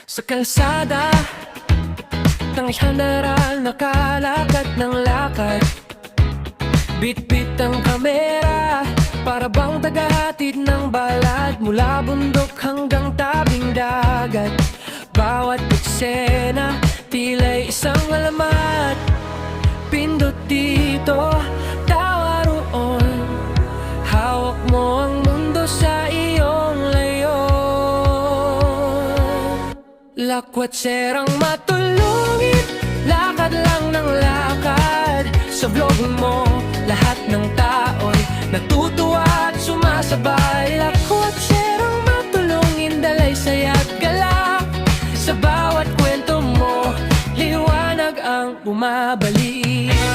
Sa kalsada ng handaral, nakalakad ng lakad. Bit-bit ang kamera, para bang tagahatid ng balad. Mula bundok hanggang tabing dagat, bawat eksena tila'y isang alamat. Pindot dito, tawa roon, hawak mo ang mundo sa iyong layon. Lakwatserang matulungin, lakad lang ng lakad. Sa vlog mo, lahat ng tao'y natutuwa at sumasabay. Lakwatserang matulungin, dalay saya't galak. Sa bawat kwento mo, liwanag ang bumabalik.